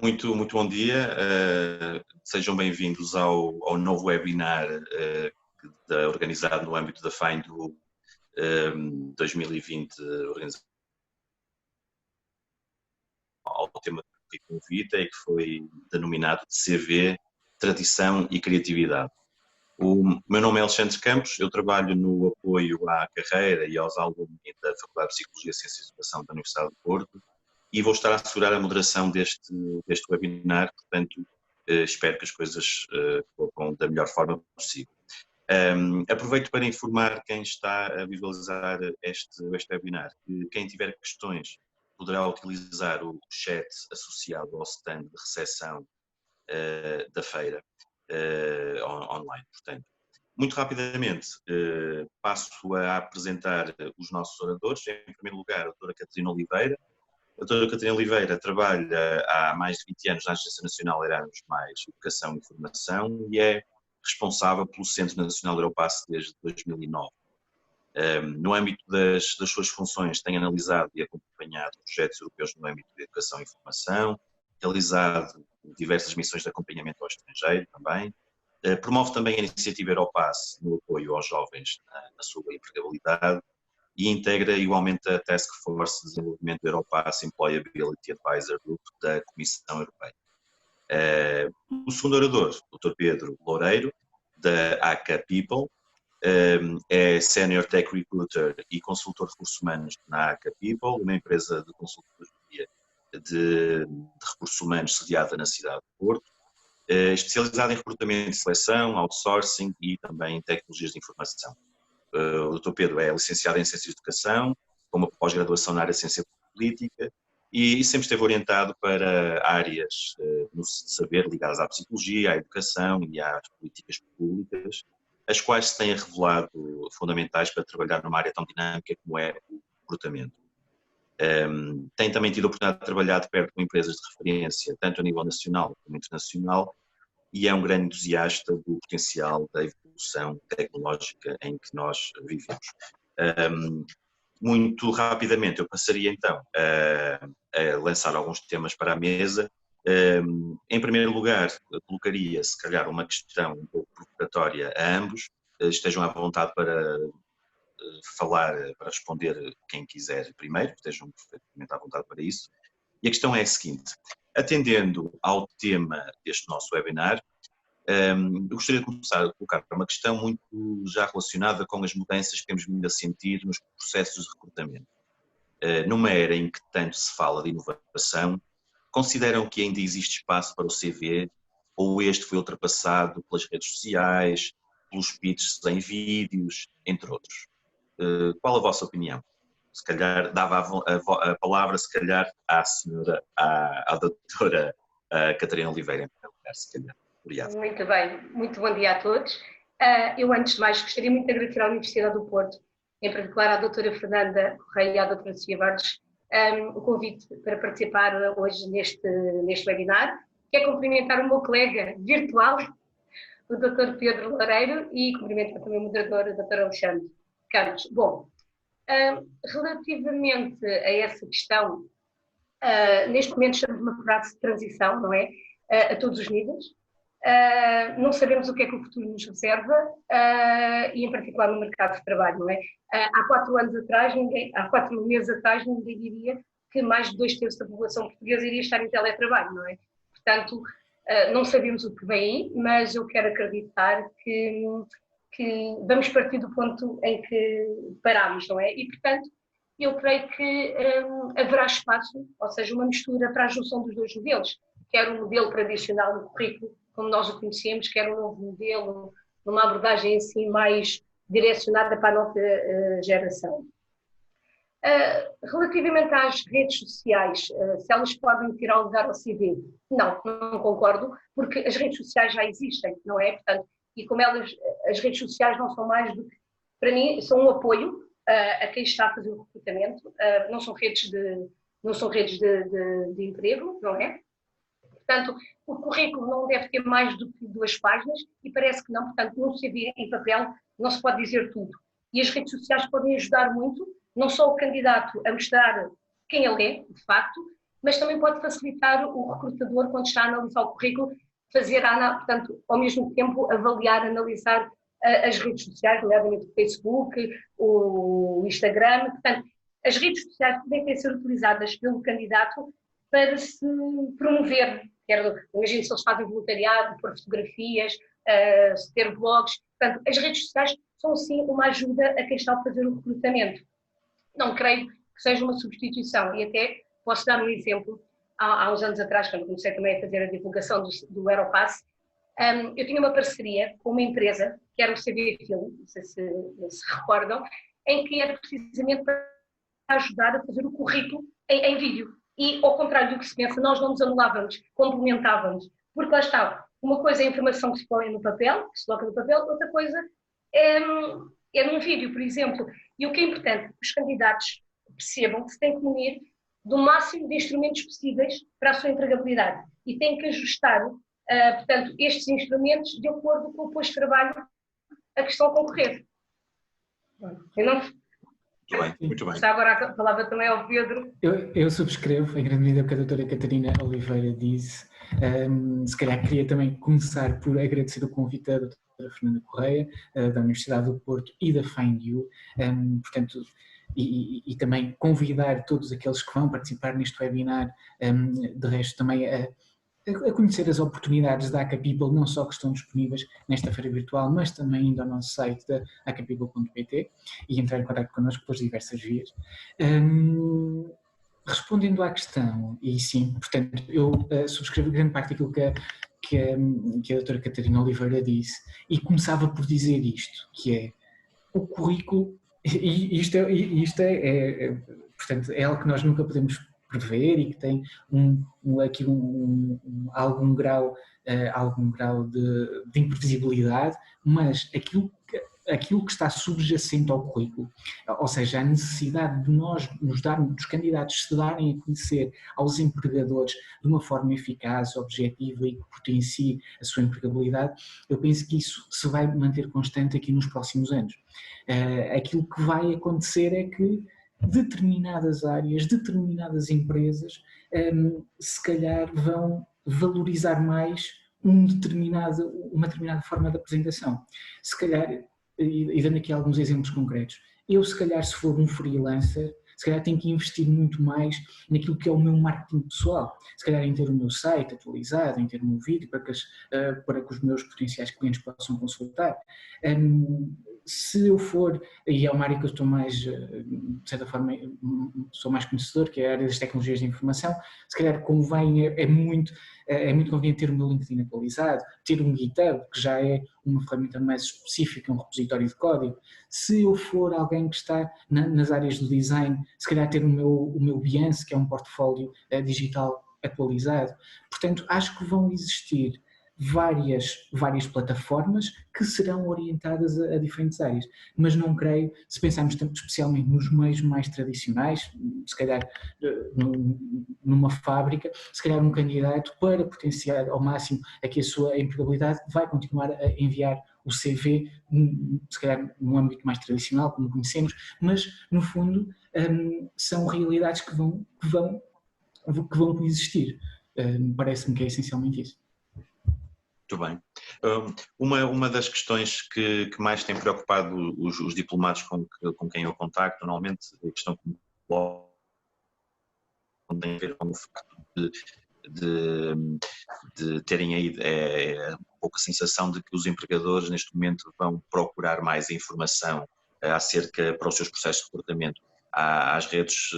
Muito bom dia. Sejam bem-vindos ao novo webinar organizado no âmbito da FIND 2020, organizado ao tema que convite e que foi denominado de CV, Tradição e Criatividade. O meu nome é Alexandre Campos, eu trabalho no apoio à carreira e aos alunos da Faculdade de Psicologia e Ciências de Educação da Universidade do Porto e vou estar a assegurar a moderação deste webinar, portanto, espero que as coisas corram da melhor forma possível. Aproveito para informar quem está a visualizar este webinar que quem tiver questões poderá utilizar o chat associado ao stand de recepção da feira online. Portanto, muito rapidamente passo a apresentar os nossos oradores. Em primeiro lugar, a doutora Catarina Oliveira. A doutora Catarina Oliveira trabalha há mais de 20 anos na Agência Nacional Erasmus+, Educação e Formação e é responsável pelo Centro Nacional Europass desde 2009. No âmbito das suas funções, tem analisado e acompanhado projetos europeus no âmbito de educação e formação, realizado diversas missões de acompanhamento ao estrangeiro também, promove também a iniciativa Europass no apoio aos jovens na sua empregabilidade e integra igualmente a Task Force de Desenvolvimento do Europass Employability Advisor Group da Comissão Europeia. O segundo orador, o Dr. Pedro Loureiro, da AK People, é Senior Tech Recruiter e consultor de recursos humanos na AK People, uma empresa de consultoria de recursos humanos sediada na cidade de Porto, especializada em recrutamento e seleção, outsourcing e também em tecnologias de informação. O Dr. Pedro é licenciado em Ciências de Educação, com uma pós-graduação na área de Ciência Política e sempre esteve orientado para áreas no saber ligadas à psicologia, à educação e às políticas públicas, as quais se têm revelado fundamentais para trabalhar numa área tão dinâmica como é o recrutamento. Tem também tido a oportunidade de trabalhar de perto com empresas de referência, tanto a nível nacional como internacional, e é um grande entusiasta do potencial da evolução tecnológica em que nós vivemos. Muito rapidamente eu passaria então a lançar alguns temas para a mesa. Em primeiro lugar, colocaria se calhar uma questão um pouco provocatória a ambos, estejam à vontade para falar, para responder quem quiser primeiro, estejam perfeitamente à vontade para isso. E a questão é a seguinte: atendendo ao tema deste nosso webinar, eu gostaria de começar a colocar uma questão muito já relacionada com as mudanças que temos vindo a sentir nos processos de recrutamento. Numa era em que tanto se fala de inovação, consideram que ainda existe espaço para o CV ou este foi ultrapassado pelas redes sociais, pelos pitches em vídeos, entre outros? Qual a vossa opinião? Se calhar dava a palavra, se calhar, à doutora Catarina Oliveira, em primeiro lugar, se calhar. Obrigado. Muito bem, muito bom dia a todos. Eu, antes de mais, gostaria muito de agradecer à Universidade do Porto, em particular à doutora Fernanda Correia e à doutora Sofia Borges, o convite para participar hoje neste webinar. Quero cumprimentar o meu colega virtual, o doutor Pedro Loureiro, e cumprimentar também o moderador, o doutor Alexandre Campos. Bom, relativamente a essa questão, neste momento estamos numa fase de transição, não é? A todos os níveis. Não sabemos o que é que o futuro nos reserva e em particular no mercado de trabalho, não é? Há 4 meses atrás ninguém diria que mais de 2/3 da população portuguesa iria estar em teletrabalho, não é? Portanto, não sabemos o que vem aí, mas eu quero acreditar que vamos partir do ponto em que parámos, não é? E portanto, eu creio que haverá espaço, ou seja, uma mistura para a junção dos dois modelos, quer o modelo tradicional do currículo, como nós o conhecemos, quer um novo modelo, numa abordagem assim mais direcionada para a nova geração. Relativamente às redes sociais, se elas podem tirar lugar ao CV, não concordo, porque as redes sociais já existem, não é? Portanto, e como as redes sociais não são mais do que, para mim, são um apoio a quem está a fazer o recrutamento, não são redes de emprego, não é? Portanto, o currículo não deve ter mais do que 2 páginas e parece que não, portanto, num CV em papel não se pode dizer tudo. E as redes sociais podem ajudar muito, não só o candidato a mostrar quem ele é, de facto, mas também pode facilitar o recrutador, quando está a analisar o currículo, fazer, portanto, ao mesmo tempo, avaliar, analisar as redes sociais, nomeadamente o Facebook, o Instagram. Portanto, as redes sociais devem ser utilizadas pelo candidato para se promover. Imagino se eles fazem voluntariado, por fotografias, ter blogs. Portanto, as redes sociais são, sim, uma ajuda a quem está a fazer o recrutamento. Não creio que seja uma substituição. E até posso dar um exemplo. Há uns anos atrás, quando comecei também a fazer a divulgação do Aeropass, eu tinha uma parceria com uma empresa, que era o CB Film, não sei se recordam, em que era precisamente para ajudar a fazer o currículo em vídeo. E, ao contrário do que se pensa, nós não nos anulávamos, complementávamos. Porque lá está, uma coisa é a informação que se põe no papel, que se coloca no papel, outra coisa é num vídeo, por exemplo. E o que é importante, os candidatos percebam que se têm que munir do máximo de instrumentos possíveis para a sua empregabilidade. E têm que ajustar, portanto, estes instrumentos de acordo com o posto de trabalho a que estão a concorrer. Eu não... Muito bem, muito bem. Já agora a palavra também ao Pedro. Eu subscrevo, em grande medida, o que a doutora Catarina Oliveira disse. Se calhar queria também começar por agradecer o convite da doutora Fernanda Correia, da Universidade do Porto e da FindU, portanto, e também convidar todos aqueles que vão participar neste webinar, de resto também a conhecer as oportunidades da AcaPeople, não só que estão disponíveis nesta feira virtual, mas também indo ao nosso site da acapeople.pt e entrar em contato connosco pelas diversas vias. Respondendo à questão, e sim, portanto, eu subscrevo grande parte daquilo que a doutora Catarina Oliveira disse, e começava por dizer isto, que é o currículo, e isto portanto, é algo que nós nunca podemos prever e que tem algum grau de imprevisibilidade, mas aquilo que está subjacente ao currículo, ou seja, a necessidade de dos candidatos se darem a conhecer aos empregadores de uma forma eficaz, objetiva e que potencie a sua empregabilidade, eu penso que isso se vai manter constante aqui nos próximos anos. Aquilo que vai acontecer é que determinadas áreas, determinadas empresas, se calhar vão valorizar mais uma determinada forma de apresentação. Se calhar, e dando aqui alguns exemplos concretos, eu se calhar se for um freelancer, se calhar tenho que investir muito mais naquilo que é o meu marketing pessoal, se calhar em ter o meu site atualizado, em ter o meu vídeo para que os meus potenciais clientes possam consultar. Se eu for, e é uma área que eu estou mais, de certa forma, sou mais conhecedor, que é a área das tecnologias de informação, se calhar convém, é muito conveniente ter o meu LinkedIn atualizado, ter um GitHub, que já é uma ferramenta mais específica, um repositório de código. Se eu for alguém que está nas áreas do design, se calhar ter o meu Behance, que é um portfólio digital atualizado. Portanto, acho que vão existir várias plataformas que serão orientadas a diferentes áreas, mas não creio, se pensarmos especialmente nos meios mais tradicionais, se calhar numa fábrica, se calhar um candidato para potenciar ao máximo aqui a sua empregabilidade vai continuar a enviar o CV, se calhar num âmbito mais tradicional, como conhecemos, mas no fundo são realidades que vão coexistir. Parece-me que é essencialmente isso. Muito bem. Uma das questões que mais tem preocupado os diplomados com quem eu contacto, normalmente, a questão que tem a ver com o facto de terem aí um pouco a sensação de que os empregadores neste momento vão procurar mais informação acerca para os seus processos de recrutamento às redes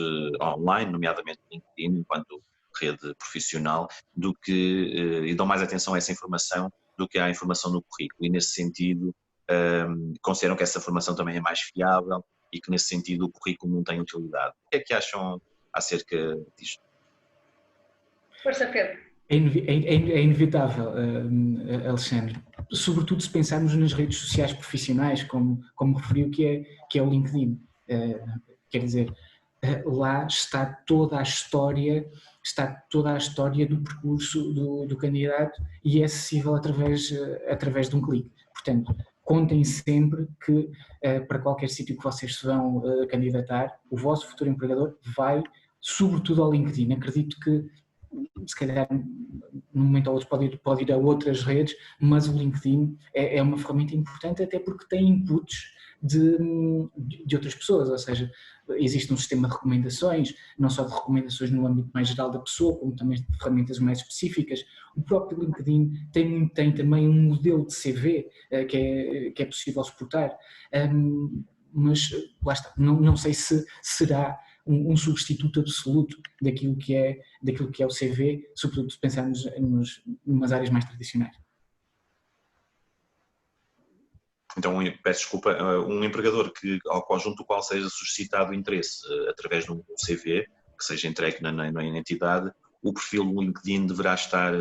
online, nomeadamente LinkedIn, enquanto rede profissional, e dão mais atenção a essa informação do que à informação no currículo. E nesse sentido consideram que essa informação também é mais fiável e que nesse sentido o currículo não tem utilidade. O que é que acham acerca disto? Força, Pedro. É inevitável, Alexandre, sobretudo se pensarmos nas redes sociais profissionais, como referiu, que é o LinkedIn. Quer dizer, lá está toda a história do percurso do candidato e é acessível através de um clique. Portanto, contem sempre que para qualquer sítio que vocês se vão candidatar, o vosso futuro empregador vai sobretudo ao LinkedIn. Acredito que, se calhar, num momento ou outro pode ir a outras redes, mas o LinkedIn é uma ferramenta importante, até porque tem inputs de outras pessoas, ou seja, existe um sistema de recomendações, não só de recomendações no âmbito mais geral da pessoa, como também de ferramentas mais específicas. O próprio LinkedIn tem também um modelo de CV que é possível exportar, mas lá está, não sei se será um substituto absoluto daquilo que é o CV, sobretudo se pensarmos nas áreas mais tradicionais. Então, peço desculpa, um empregador ao conjunto do qual seja suscitado interesse através de um CV, que seja entregue na entidade, o perfil do LinkedIn deverá estar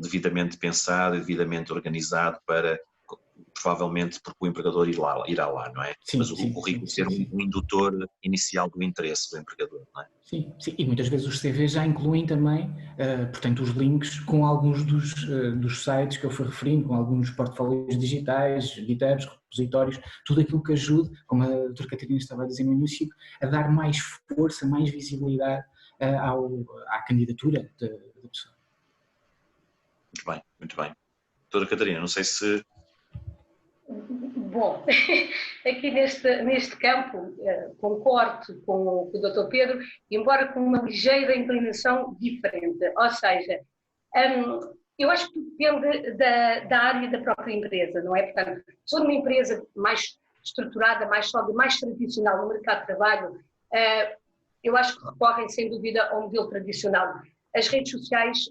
devidamente pensado e devidamente organizado para, provavelmente, porque o empregador irá lá, não é? Sim, mas o currículo ser um indutor inicial do interesse do empregador, não é? Sim, e muitas vezes os CVs já incluem também, portanto, os links com alguns dos sites que eu fui referindo, com alguns portfólios digitais, GitHubs, repositórios, tudo aquilo que ajude, como a doutora Catarina estava a dizer no início, a dar mais força, mais visibilidade à candidatura da pessoa. Muito bem. Doutora Catarina, não sei se... Bom, aqui neste campo concordo com o Dr. Pedro, embora com uma ligeira inclinação diferente, ou seja, eu acho que depende da área da própria empresa, não é? Portanto, se for uma empresa mais estruturada, mais sólida, mais tradicional no mercado de trabalho, eu acho que recorrem sem dúvida ao modelo tradicional. As redes sociais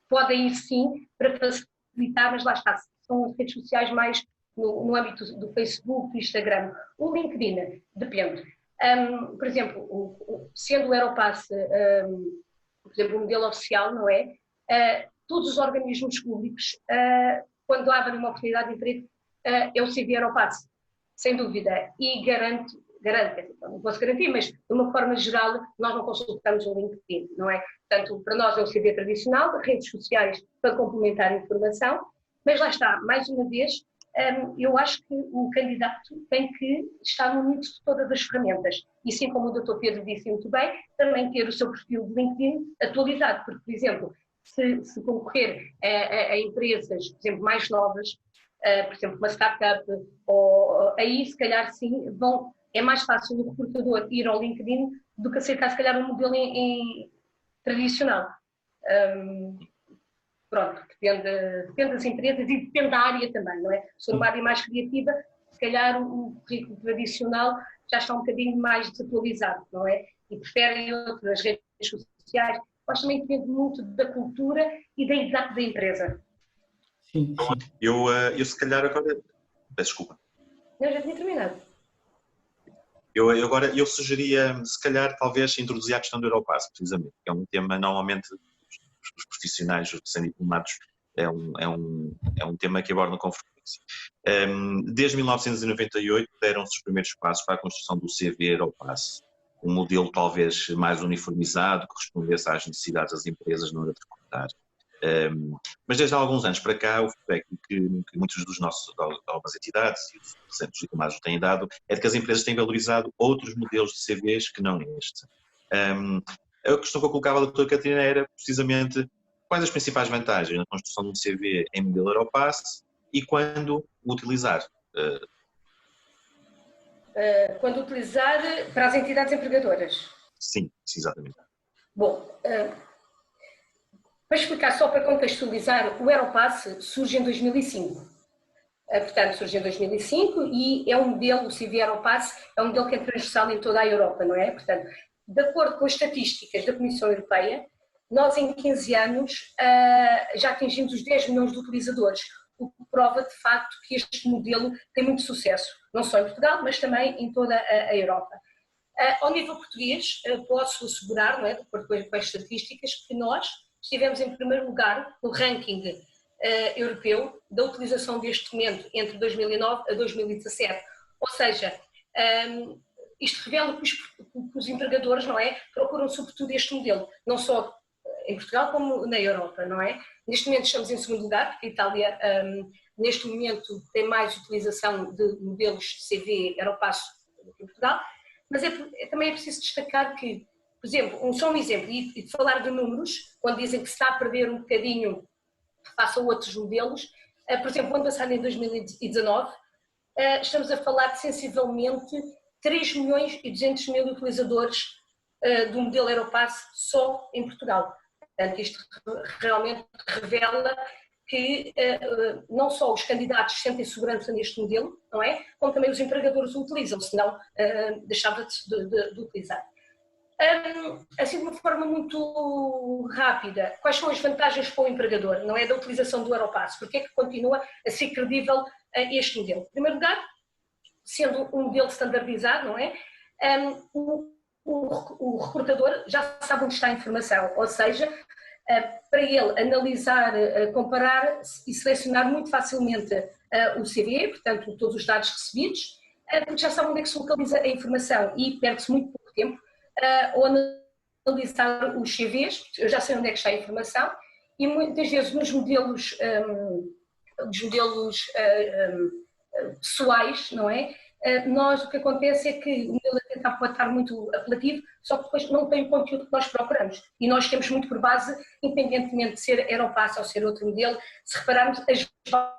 podem ir sim para facilitar, mas lá está, são as redes sociais mais no âmbito do Facebook, do Instagram. O LinkedIn, depende. Por exemplo, sendo o Aeropass, por exemplo, o modelo oficial, não é? Todos os organismos públicos, quando abrem uma oportunidade de emprego, é o CV Aeropass, sem dúvida. E garante, não posso garantir, mas de uma forma geral, nós não consultamos o LinkedIn, não é? Portanto, para nós é o CV tradicional, redes sociais para complementar a informação, mas lá está, mais uma vez, eu acho que o candidato tem que estar no limite de todas as ferramentas. E sim, como o Dr. Pedro disse muito bem, também ter o seu perfil de LinkedIn atualizado, porque, por exemplo, se concorrer a empresas, por exemplo, mais novas, por exemplo, uma startup, aí se calhar sim, é mais fácil o recrutador ir ao LinkedIn do que aceitar se calhar um modelo tradicional. Pronto, depende das empresas e depende da área também, não é? Se for uma área mais criativa, se calhar o currículo tradicional já está um bocadinho mais desatualizado, não é? E preferem outras redes sociais, mas também depende muito da cultura e da idade da empresa. Sim. Eu se calhar agora... Peço desculpa. Eu já tinha terminado. Eu sugeria, se calhar, talvez introduzir a questão do Europass, precisamente, que é um tema, normalmente, os profissionais, os recém-diplomados, é um tema que abordam com frequência. Desde 1998 deram-se os primeiros passos para a construção do CV Europass, um modelo talvez mais uniformizado, que respondesse às necessidades das empresas na hora de recrutar. Mas desde há alguns anos para cá, o feedback que muitos dos nossos, algumas entidades e os recentes diplomados têm dado é de que as empresas têm valorizado outros modelos de CVs que não este. A questão que eu colocava à doutora Catarina era precisamente quais as principais vantagens na construção de um CV em modelo Europass e quando o utilizar. Quando utilizar para as entidades empregadoras? Sim, exatamente. Bom, para explicar, só para contextualizar, o Aeropass surge em 2005. Portanto, surge em 2005 e é um modelo, o CV Aeropass é um modelo que é transversal em toda a Europa, não é? Portanto, de acordo com as estatísticas da Comissão Europeia, nós em 15 anos já atingimos os 10 milhões de utilizadores, o que prova de facto que este modelo tem muito sucesso, não só em Portugal, mas também em toda a Europa. Ao nível português, posso assegurar, não é, de acordo com as estatísticas, que nós estivemos em primeiro lugar no ranking europeu da utilização deste documento entre 2009 a 2017. Ou seja, isto revela que os empregadores, não é, procuram sobretudo este modelo, não só em Portugal como na Europa, não é? Neste momento estamos em segundo lugar, porque a Itália neste momento tem mais utilização de modelos de CV Aeropass do que em Portugal, mas também é preciso destacar que, por exemplo, só um exemplo, e de falar de números, quando dizem que se está a perder um bocadinho face a outros modelos, por exemplo, o ano passado, em 2019, estamos a falar de sensivelmente 3 milhões e 200 mil utilizadores do modelo Aeropass só em Portugal. Portanto, isto realmente revela que não só os candidatos sentem segurança neste modelo, não é? Como também os empregadores o utilizam, senão deixava de utilizar. Assim, de uma forma muito rápida, quais são as vantagens para o empregador, não é, da utilização do Aeropass? Porque é que continua a ser credível este modelo? Em primeiro lugar, sendo um modelo standardizado, não é? O recrutador já sabe onde está a informação, ou seja, para ele analisar, comparar e selecionar muito facilmente o CV, portanto, todos os dados recebidos, porque já sabe onde é que se localiza a informação e perde-se muito pouco tempo ao analisar os CVs, eu já sei onde é que está a informação, e muitas vezes nos modelos, pessoais, não é? Nós, o que acontece é que o modelo pode estar muito apelativo, só que depois não tem o conteúdo que nós procuramos. E nós temos muito por base, independentemente de ser Aeropass ou ser outro modelo, se repararmos, as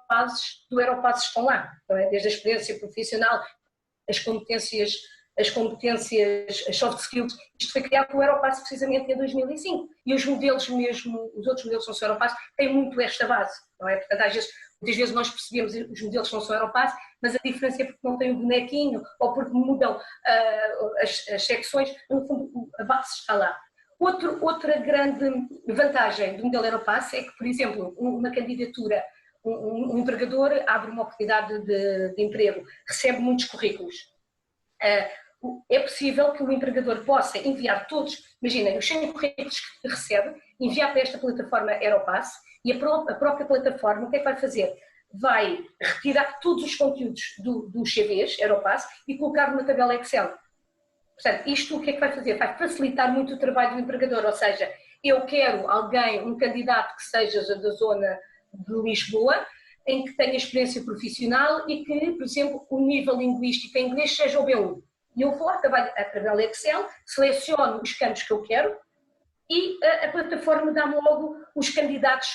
bases do Aeropass estão lá, não é? Desde a experiência profissional, as competências, as soft skills. Isto foi criado pelo Aeropass precisamente em 2005. E os modelos mesmo, os outros modelos que não são Aeropass, têm muito esta base, não é? Portanto, muitas vezes nós percebemos que os modelos não são Aeropass, mas a diferença é porque não tem o bonequinho ou porque mudam as secções, no fundo a base está lá. Outra grande vantagem do modelo Aeropass é que, por exemplo, uma candidatura, um empregador abre uma oportunidade de emprego, recebe muitos currículos. É possível que o empregador possa enviar todos, imaginem, os 100 currículos que recebe, enviar para esta plataforma Aeropass e a própria plataforma o que é que vai fazer? Vai retirar todos os conteúdos dos CVs Aeropass e colocar numa tabela Excel. Portanto, isto o que é que vai fazer? Vai facilitar muito o trabalho do empregador, ou seja, eu quero alguém, um candidato que seja da zona de Lisboa, em que tenha experiência profissional e que, por exemplo, o nível linguístico em inglês seja o B1. E eu vou à tabela Excel, seleciono os campos que eu quero e a plataforma dá-me logo os candidatos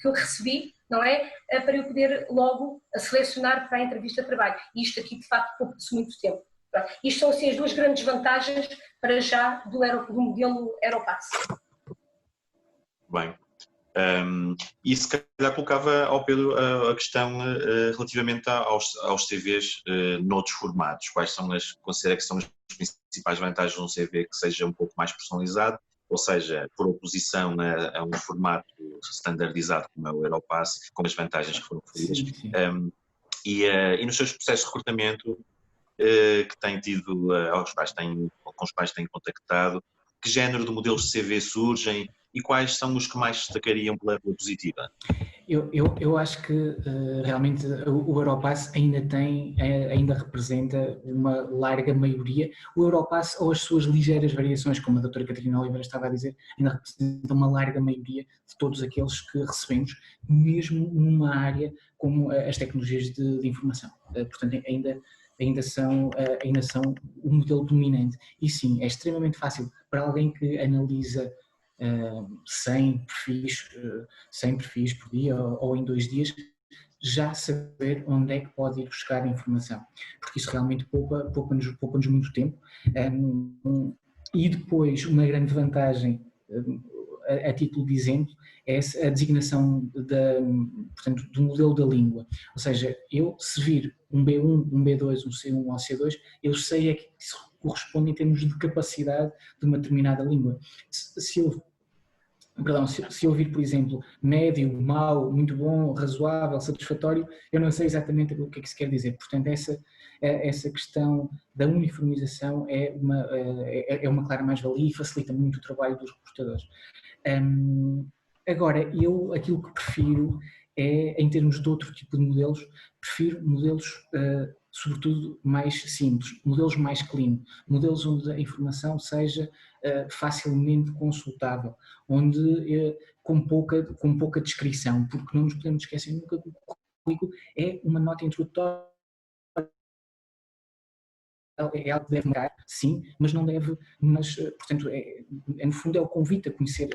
que eu recebi, não é? Para eu poder logo selecionar para a entrevista de trabalho. E isto aqui, de facto, poupa-se muito tempo. Isto são, assim, as duas grandes vantagens para já do modelo Aeropass. Bem. E se calhar colocava ao Pedro a questão relativamente aos CVs noutros formatos. Quais são considera que são as principais vantagens de um CV que seja um pouco mais personalizado, ou seja, por oposição a um formato standardizado como é o Aeropass, com as vantagens que foram referidas. E nos seus processos de recrutamento que têm tido, com os quais têm contactado, que género de modelos de CV surgem e quais são os que mais destacariam pela positiva? Eu acho que realmente o Aeropass ainda representa uma larga maioria. O Aeropass, ou as suas ligeiras variações, como a doutora Catarina Oliveira estava a dizer, ainda representa uma larga maioria de todos aqueles que recebemos, mesmo numa área como as tecnologias de informação. Portanto, ainda são o modelo dominante. E sim, é extremamente fácil para alguém que analisa 100 perfis por dia ou em 2 dias, já saber onde é que pode ir buscar informação, porque isso realmente poupa-nos muito tempo. E depois, uma grande vantagem, a título de exemplo, é a designação portanto, do modelo da língua. Ou seja, eu se vir um B1, um B2, um C1 ou um C2, eu sei é que isso corresponde em termos de capacidade de uma determinada língua. Se eu vir, por exemplo, médio, mau, muito bom, razoável, satisfatório, eu não sei exatamente o que é que se quer dizer. Portanto, essa questão da uniformização é uma clara mais-valia e facilita muito o trabalho dos recrutadores. Agora, aquilo que prefiro é, em termos de outro tipo de modelos, prefiro modelos sobretudo mais simples, modelos mais clean, modelos onde a informação seja facilmente consultável, onde com pouca descrição, porque não nos podemos esquecer nunca que o currículo é uma nota introdutória é algo que deve marcar, sim, mas não deve, portanto, no fundo é o convite a conhecer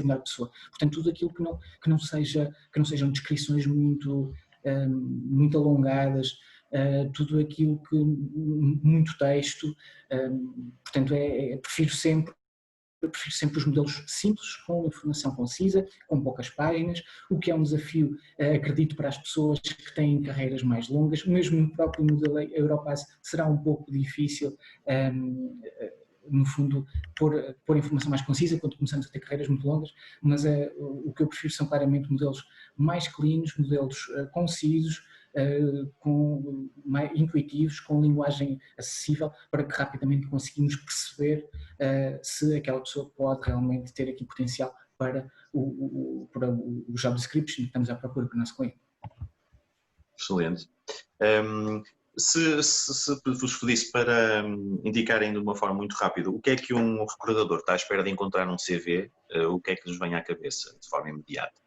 melhor a pessoa. Portanto, tudo aquilo que não sejam descrições muito alongadas, tudo aquilo que, muito texto, portanto, prefiro sempre os modelos simples, com informação concisa, com poucas páginas, o que é um desafio, acredito, para as pessoas que têm carreiras mais longas. Mesmo no próprio modelo Europass será um pouco difícil, no fundo, pôr informação mais concisa quando começamos a ter carreiras muito longas, mas o que eu prefiro são claramente modelos mais cleanos, modelos concisos, mais intuitivos, com linguagem acessível, para que rapidamente conseguimos perceber se aquela pessoa pode realmente ter aqui potencial para o job description que estamos à procura com o nosso cliente. Excelente. Se vos pedisse para indicarem de uma forma muito rápida o que é que um recrutador está à espera de encontrar num CV, o que é que lhes vem à cabeça de forma imediata?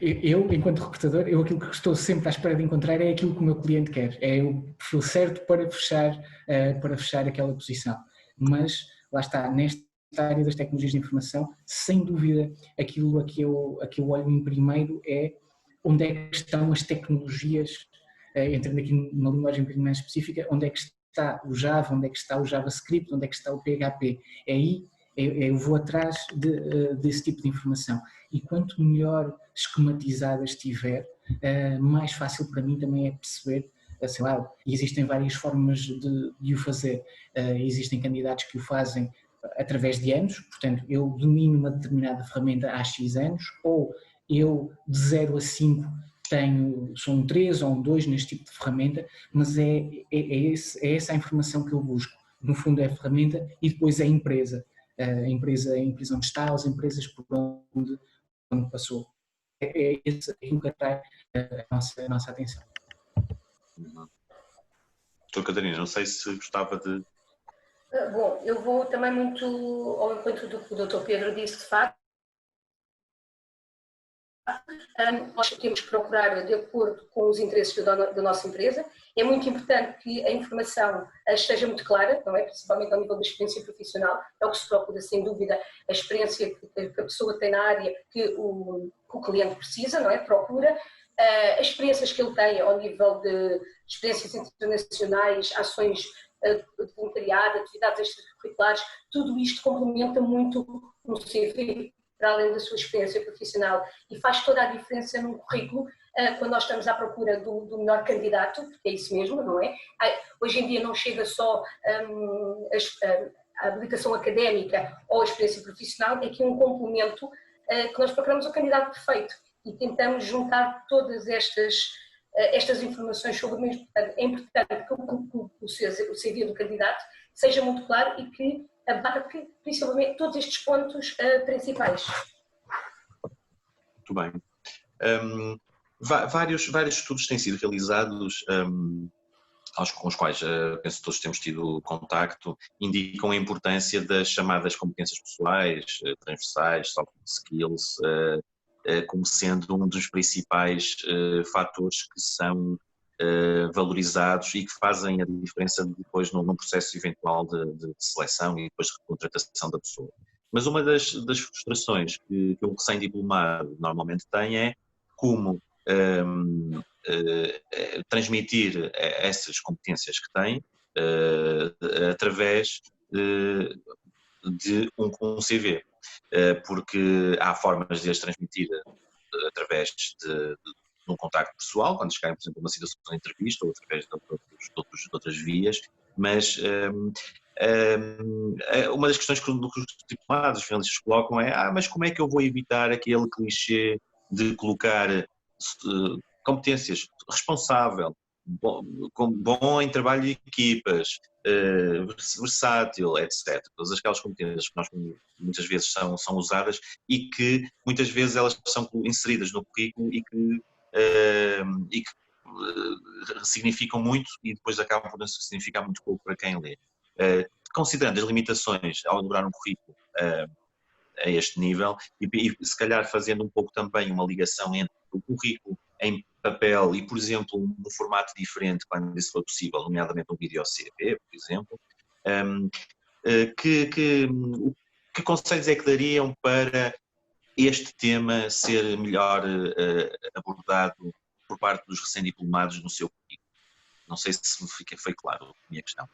Eu, enquanto recrutador, aquilo que estou sempre à espera de encontrar é aquilo que o meu cliente quer, é o perfil certo para fechar aquela posição. Mas, lá está, nesta área das tecnologias de informação, sem dúvida, aquilo a que eu olho em primeiro é onde é que estão as tecnologias, entrando aqui numa linguagem um bocadinho mais específica, onde é que está o Java, onde é que está o JavaScript, onde é que está o PHP. É aí eu vou atrás desse tipo de informação. E quanto melhor esquematizada estiver, mais fácil para mim também é perceber, sei lá, e existem várias formas de o fazer. Existem candidatos que o fazem através de anos, portanto, eu domino uma determinada ferramenta há X anos, ou eu de 0 a 5 sou um 3 ou um 2 neste tipo de ferramenta, mas é essa a informação que eu busco. No fundo é a ferramenta e depois é a empresa onde está, as empresas por onde passou. É isso que atrai a nossa atenção. Doutora Catarina, não sei se gostava de... Bom, eu vou também muito ao encontro do que o Dr. Pedro disse, de facto. Nós temos que procurar de acordo com os interesses da nossa empresa. É muito importante que a informação esteja muito clara, não é? Principalmente ao nível da experiência profissional. É o que se procura, sem dúvida, a experiência que a pessoa tem na área que o cliente precisa, não é? Procura. As experiências que ele tem ao nível de experiências internacionais, ações de voluntariado, atividades extracurriculares, tudo isto complementa muito no CV, para além da sua experiência profissional, e faz toda a diferença num currículo quando nós estamos à procura do melhor candidato, porque é isso mesmo, não é? Hoje em dia não chega só a habilitação académica ou a experiência profissional, é aqui um complemento que nós procuramos o candidato perfeito e tentamos juntar todas estas informações sobre o mesmo. É importante que o CV do candidato seja muito claro e que abarque principalmente todos estes pontos principais. Muito bem. Vários estudos têm sido realizados, com os quais penso que todos temos tido contacto, indicam a importância das chamadas competências pessoais, transversais, soft skills, como sendo um dos principais fatores que são valorizados e que fazem a diferença depois no processo eventual de seleção e depois de contratação da pessoa. Mas uma das frustrações que um recém-diplomado normalmente tem é como transmitir essas competências que tem através de um CV, porque há formas de as transmitir através de um contacto pessoal, quando chegarem, por exemplo, a uma situação de entrevista ou através de outras vias, mas uma das questões que os diplomados, os finalistas colocam é mas como é que eu vou evitar aquele clichê de colocar competências responsável, bom em trabalho de equipas, versátil, etc. Todas aquelas competências que nós muitas vezes são usadas e que muitas vezes elas são inseridas no currículo e que significam muito e depois acabam por significar muito pouco para quem lê. Considerando as limitações ao elaborar um currículo a este nível e se calhar fazendo um pouco também uma ligação entre o currículo em papel e, por exemplo, num formato diferente, quando isso for possível, nomeadamente um vídeo CV, por exemplo, que conselhos é que dariam para este tema ser melhor abordado por parte dos recém-diplomados no seu currículo? Não sei se foi claro a minha questão.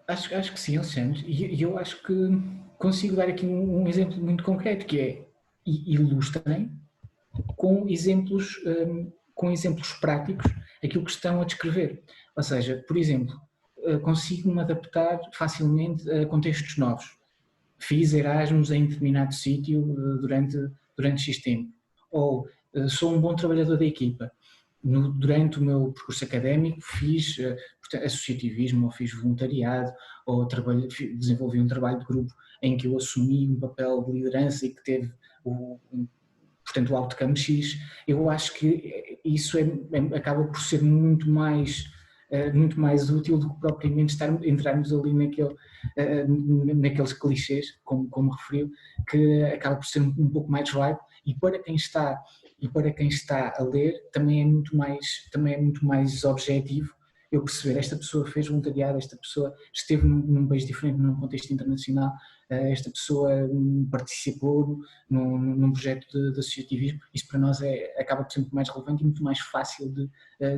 Acho que sim, Alexandre. E eu acho que consigo dar aqui um exemplo muito concreto, que é ilustrem com exemplos práticos aquilo que estão a descrever. Ou seja, por exemplo, consigo-me adaptar facilmente a contextos novos. Fiz Erasmus em determinado sítio durante X tempo. Ou sou um bom trabalhador da equipa. Durante o meu percurso académico fiz associativismo, ou fiz voluntariado, ou desenvolvi um trabalho de grupo em que eu assumi um papel de liderança e que teve portanto, o outcome X. Eu acho que isso acaba por ser muito mais útil do que propriamente entrarmos ali naqueles clichês, como referiu, que acaba por ser um pouco mais vago, e para quem está a ler também é muito mais objetivo eu perceber, esta pessoa fez voluntariado, esta pessoa esteve num país diferente, num contexto internacional, esta pessoa participou num projeto de associativismo. Isso para nós acaba por ser muito mais relevante e muito mais fácil de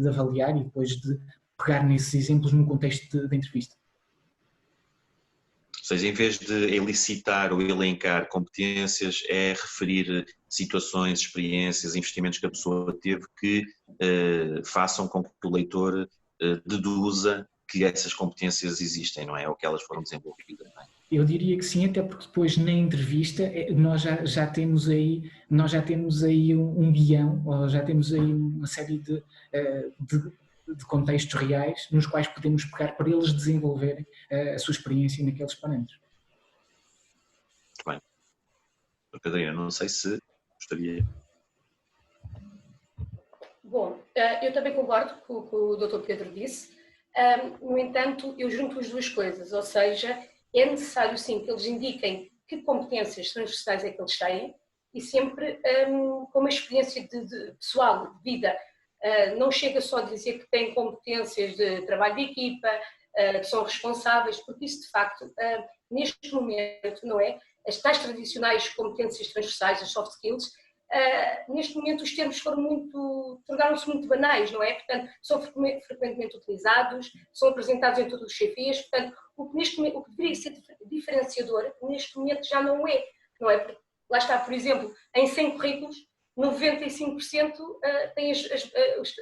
avaliar e depois de pegar nesses exemplos num contexto de entrevista. Ou seja, em vez de elicitar ou elencar competências, é referir situações, experiências, investimentos que a pessoa teve que façam com que o leitor deduza que essas competências existem, não é? Ou que elas foram desenvolvidas, não é? Eu diria que sim, até porque depois na entrevista nós já temos aí um guião, ou já temos aí uma série de contextos reais nos quais podemos pegar para eles desenvolverem a sua experiência naqueles parâmetros. Muito bem. Catarina, não sei se gostaria... Bom, eu também concordo com o que o Dr. Pedro disse. No entanto, eu junto as duas coisas, ou seja, é necessário sim que eles indiquem que competências transversais é que eles têm e sempre com uma experiência pessoal, de vida. Não chega só a dizer que têm competências de trabalho de equipa, que são responsáveis, porque isso de facto, neste momento, não é? As tais tradicionais competências transversais, as soft skills, neste momento os termos tornaram-se muito banais, não é? Portanto, são frequentemente utilizados, são apresentados em todos os CVs, portanto, o que deveria ser diferenciador, neste momento já não é? Porque, lá está, por exemplo, em 100 currículos, 95% têm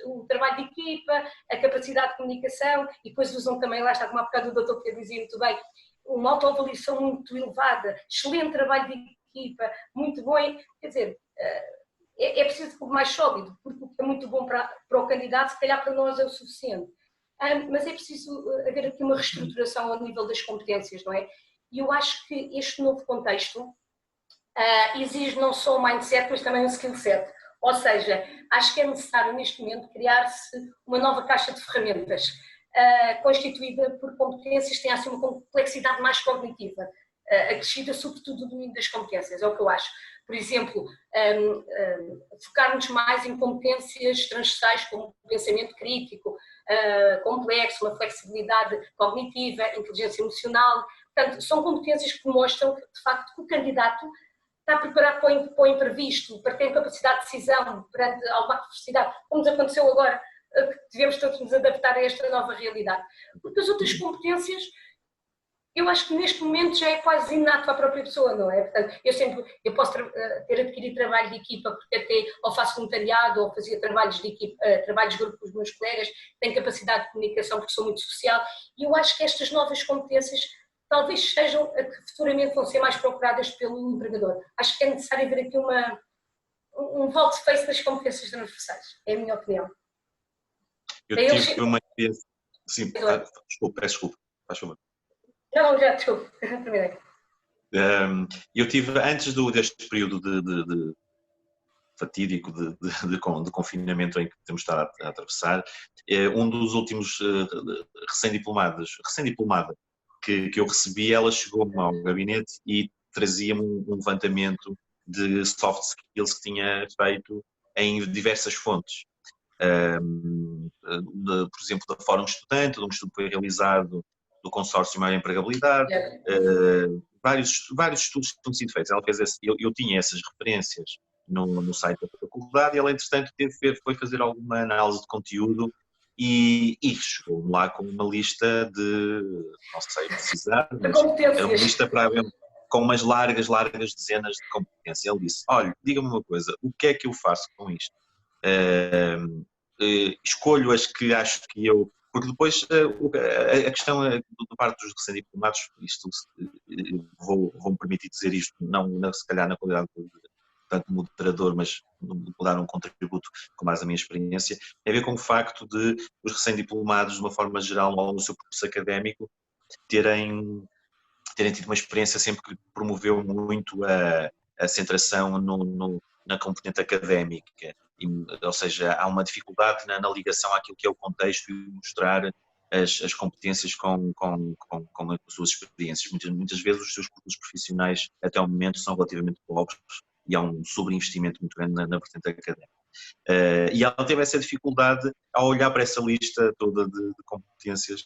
o trabalho de equipa, a capacidade de comunicação, e depois usam também, lá está, como há bocado o doutor Pedro dizia muito bem, uma autoavaliação muito elevada, excelente trabalho de equipa, muito bom, quer dizer, é preciso algo mais sólido, porque o que é muito bom para o candidato, se calhar para nós é o suficiente. Mas é preciso haver aqui uma reestruturação ao nível das competências, não é? E eu acho que este novo contexto exige não só um mindset, mas também um skill set. Ou seja, acho que é necessário neste momento criar-se uma nova caixa de ferramentas, constituída por competências que têm assim uma complexidade mais cognitiva, acrescida sobretudo do domínio das competências, é o que eu acho. Por exemplo, focarmos mais em competências transversais como o pensamento crítico, complexo, uma flexibilidade cognitiva, inteligência emocional. Portanto, são competências que mostram que, de facto, que o candidato está preparado para o imprevisto, para ter capacidade de decisão perante alguma adversidade, como nos aconteceu agora, que devemos todos nos adaptar a esta nova realidade. Porque as outras competências, eu acho que neste momento já é quase inato à própria pessoa, não é? Portanto, eu posso ter adquirido trabalho de equipa porque até ou faço voluntariado ou fazia trabalhos de equipa, trabalhos de grupo com os meus colegas, tenho capacidade de comunicação porque sou muito social, e eu acho que estas novas competências talvez sejam a que futuramente vão ser mais procuradas pelo empregador. Acho que é necessário haver aqui um volte-face das competências transversais, é a minha opinião. Eu tive uma experiência... Sim, desculpa, faz favor. Não, já, desculpe. Eu tive, antes deste período de fatídico de confinamento em que temos estado a atravessar, um dos últimos recém-diplomada que eu recebi, ela chegou-me ao gabinete e trazia-me um levantamento de soft skills que tinha feito em diversas fontes. Por exemplo, da Fórum Estudante, de um estudo que foi realizado do Consórcio Maior Empregabilidade, vários estudos que tinham sido feitos. Ela fez eu tinha essas referências no site da faculdade e ela, entretanto, foi fazer alguma análise de conteúdo e chegou lá com uma lista de, não sei precisar, mas é uma lista para haver com umas largas dezenas de competências. Ele disse, olha, diga-me uma coisa, o que é que eu faço com isto? Escolho as que acho que eu... Porque depois a questão da parte dos recém-diplomados, isto vou-me permitir dizer isto, não se calhar na qualidade de tanto moderador, mas vou dar um contributo com mais a minha experiência, tem a ver com o facto de os recém-diplomados, de uma forma geral, ao longo do seu percurso académico, terem tido uma experiência sempre que promoveu muito a centração na componente académica. Ou seja, há uma dificuldade na ligação àquilo que é o contexto e mostrar as competências com as suas experiências. Muitas vezes os seus cursos profissionais até ao momento são relativamente pobres e há um sobreinvestimento muito grande na vertente académica. E ela teve essa dificuldade ao olhar para essa lista toda de competências